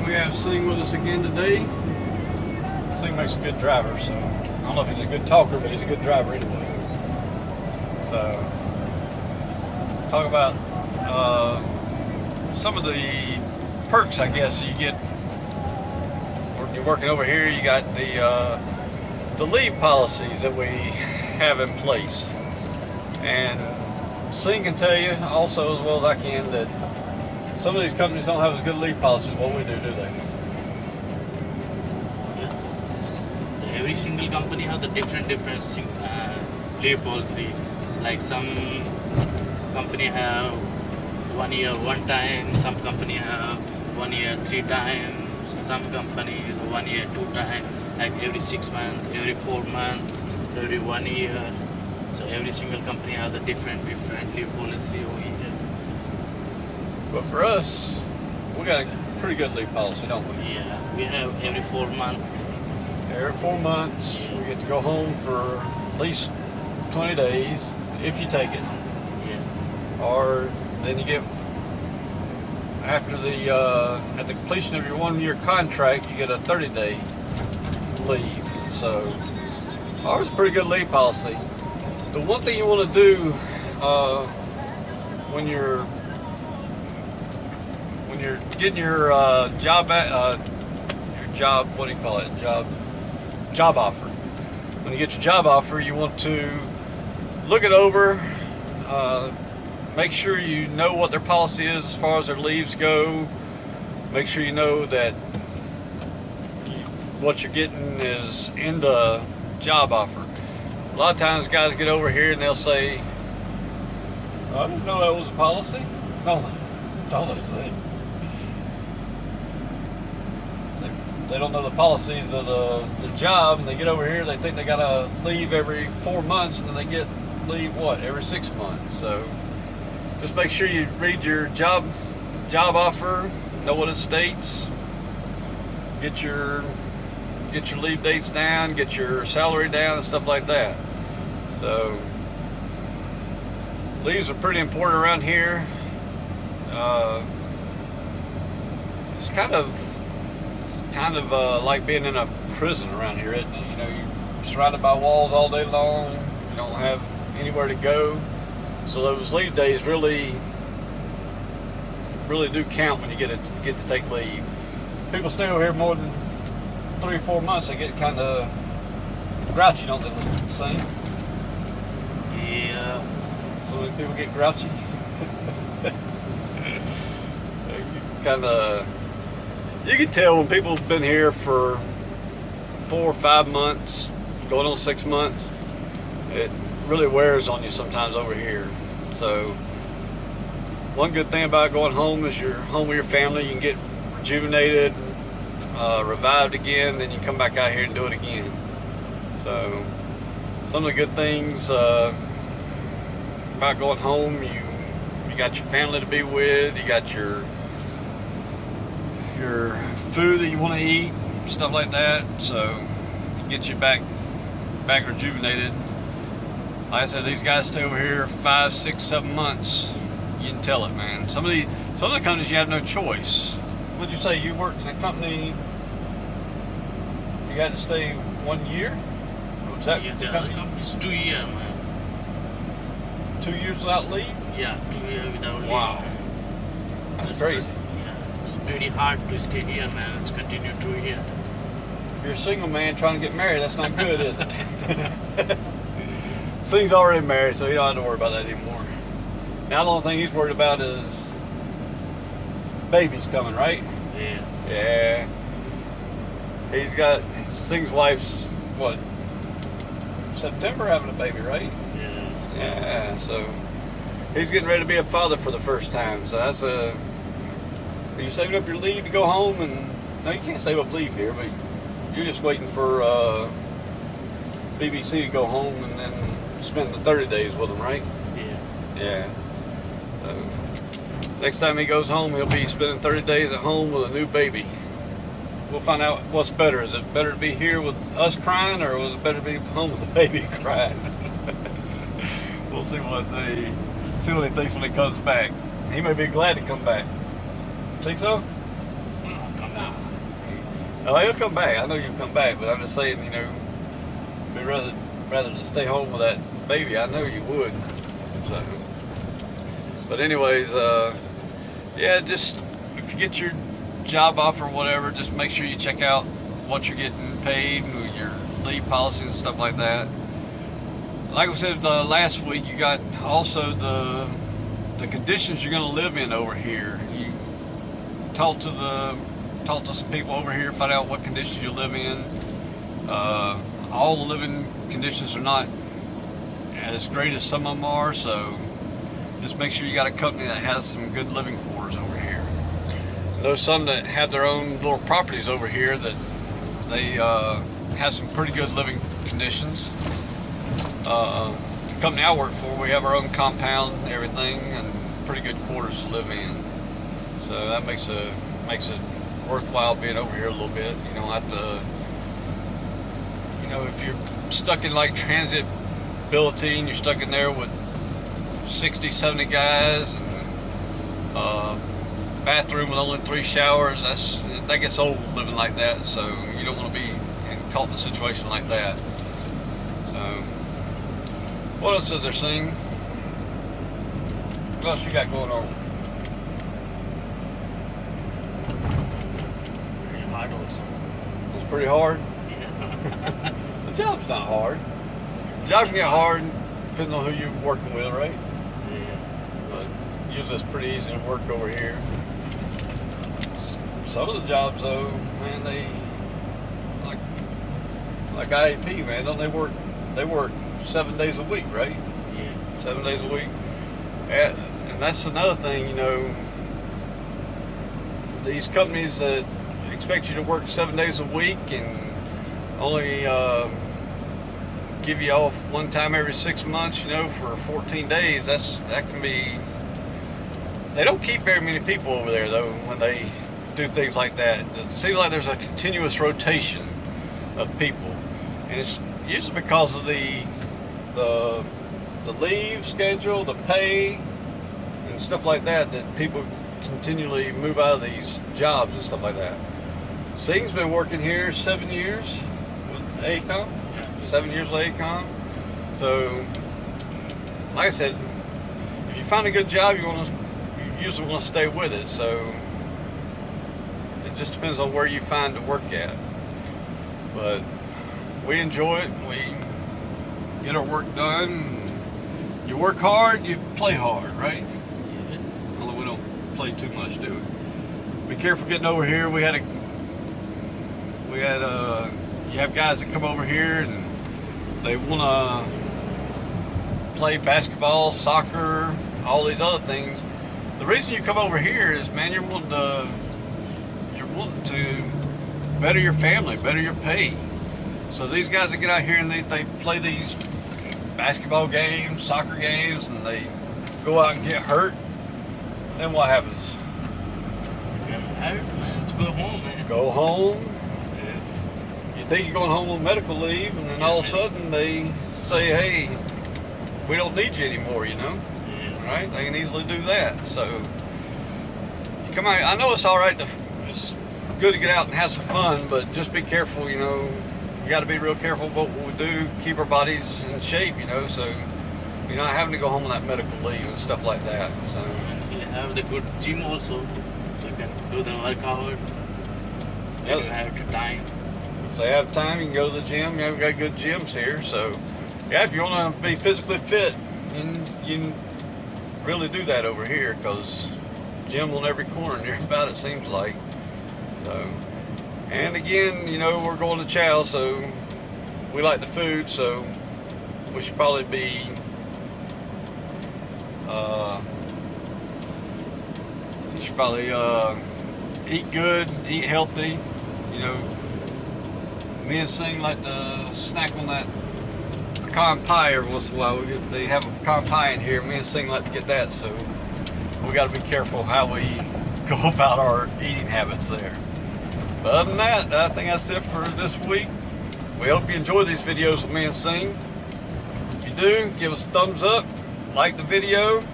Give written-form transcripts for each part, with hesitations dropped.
We have Singh with us again today. Singh makes a good driver, so I don't know if he's a good talker, but he's a good driver anyway. So, talk about some of the perks, I guess, you get when you're working over here. You got the leave policies that we have in place, and Singh can tell you also as well as I can that some of these companies don't have as good leave policies as what we do they? Yes. Every single company has the different leave policy. It's like some company have 1 year one time, some company have 1 year 3 times, some company 1 year 2 times, like every 6 months, every 4 months, every 1 year. So every single company has a different leave policy over here. But for us, we got a pretty good leave policy, don't we? Yeah, we have every 4 months. Every 4 months, we get to go home for at least 20 days, if you take it. Yeah. Or then you get, after the, at the completion of your 1 year contract, you get a 30-day leave. So, ours is a pretty good leave policy. The one thing you want to do when you're getting your job what do you call it, job offer. When you get your job offer, you want to look it over, make sure you know what their policy is as far as their leaves go, make sure you know that what you're getting is in the job offer. A lot of times guys get over here and they'll say, I didn't know that was a policy. No, all those things. They don't know the policies of the job, and they get over here, they think they gotta leave every 4 months, and then they get leave every 6 months. So just make sure you read your job offer, know what it states, get your leave dates down, get your salary down, and stuff like that. So leaves are pretty important around here. It's kind of like being in a prison around here, isn't it? You know, you're surrounded by walls all day long. You don't have anywhere to go. So those leave days really do count when you get to take leave. People stay over here more than 3 or 4 months. They get kind of grouchy, don't they, Sing? Yeah. So many people get grouchy. You can tell when people have been here for 4 or 5 months, going on 6 months, it really wears on you sometimes over here. So one good thing about going home is you're home with your family. You can get rejuvenated, revived again, then you come back out here and do it again. So some of the good things about going home, you got your family to be with, you got your food that you want to eat, stuff like that. So it gets you back rejuvenated. Like I said, these guys stay over here 5, 6, 7 months. You can tell it, man. Some of the companies you have no choice. What'd you say? You worked in a company, you had to stay 1 year? Was that the company? It's 2 years, man. 2 years without leave? Yeah, 2 years without leave. Wow. That's crazy. It's pretty hard to stay here, man. It's continued 2 years. If you're a single man trying to get married, that's not good, is it? Singh's already married, so he don't have to worry about that anymore. Now the only thing he's worried about is babies coming, right? Yeah. Yeah. He's got Singh's wife's September having a baby, right? Yes. Yeah. So he's getting ready to be a father for the first time. So that's Are you saving up your leave to go home? And no, you can't save up leave here, but you're just waiting for BBC to go home and then spend the 30 days with them, right? Yeah. Yeah. So next time he goes home, he'll be spending 30 days at home with a new baby. We'll find out what's better. Is it better to be here with us crying, or was it better to be home with the baby crying? We'll see what he thinks when he comes back. He may be glad to come back. Think so? Come on. Oh, he'll come back. I know you'll come back, but I'm just saying, you know, we'd rather than stay home with that baby. I know you would. So, but anyways, yeah, just if you get your job offer or whatever, just make sure you check out what you're getting paid, your leave policies and stuff like that. Like I said last week, you got also the conditions you're going to live in over here. You talk to some people over here, find out what conditions you live in. All the living conditions are not as great as some of them are, so just make sure you got a company that has some good living quarters over here. There's some that have their own little properties over here that they have some pretty good living conditions. The company I work for, we have our own compound and everything, and pretty good quarters to live in. So that makes it worthwhile being over here a little bit. You don't have to, you know, if you're stuck in like transitability and you're stuck in there with 60, 70 guys and bathroom with only 3 showers, that gets old living like that. So you don't want to be caught in a situation like that. So what else is there, Sing? What else you got going on? Pretty hard also. It's pretty hard. Yeah. The job's not hard. The job can get hard depending on who you're working with, right? Yeah. But usually it's pretty easy to work over here. Some of the jobs though, man, they like IAP, man, don't they work 7 days a week, right? Yeah. 7 days a week. And that's another thing, you know, these companies that expect you to work 7 days a week and only give you off one time every 6 months, you know, for 14 days, that can be, they don't keep very many people over there though when they do things like that. It seems like there's a continuous rotation of people, and it's usually because of the leave schedule, the pay, and stuff like that people continually move out of these jobs and stuff like that. Sing's been working here 7 years with AECOM. 7 years with AECOM. So, like I said, if you find a good job, you usually want to stay with it. So, it just depends on where you find to work at. But we enjoy it. We get our work done. You work hard, you play hard, right? Yeah. Although we don't play too much, do we? Be careful getting over here. You have guys that come over here and they want to play basketball, soccer, all these other things. The reason you come over here is, man, you're wanting to better your family, better your pay. So these guys that get out here and they play these basketball games, soccer games, and they go out and get hurt, then what happens? I'm hurt, man. Let's go home, man. Go home. Yeah. You think you're going home on medical leave, and then all of a sudden they say, hey, we don't need you anymore, you know? Yeah. Right? They can easily do that. So, you come out. I know it's all right. It's good to get out and have some fun, but just be careful, you know. You got to be real careful about what we do, keep our bodies in shape, you know, so you're not having to go home on that medical leave and stuff like that. So, And we have the good gym also, so you can do the workout. Yeah. You have the time. if they have time, you can go to the gym. Yeah, we've got good gyms here. So, yeah, if you want to be physically fit, then you can really do that over here, because gym on every corner near about, it seems like. So, and again, you know, we're going to chow, so we like the food, so we should probably be you should probably eat good, eat healthy. You know, me and Sing like to snack on that pecan pie every once in a while. They have a pecan pie in here. Me and Sing like to get that, so we got to be careful how we go about our eating habits there. But other than that, I think that's it for this week. We hope you enjoy these videos with me and Sing. If you do, give us a thumbs up, like the video.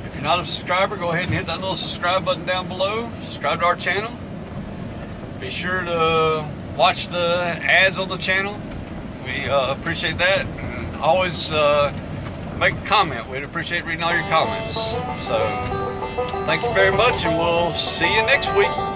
If you're not a subscriber, go ahead and hit that little subscribe button down below. Subscribe to our channel. Be sure to watch the ads on the channel. We appreciate that. And always make a comment. We'd appreciate reading all your comments. So thank you very much, and we'll see you next week.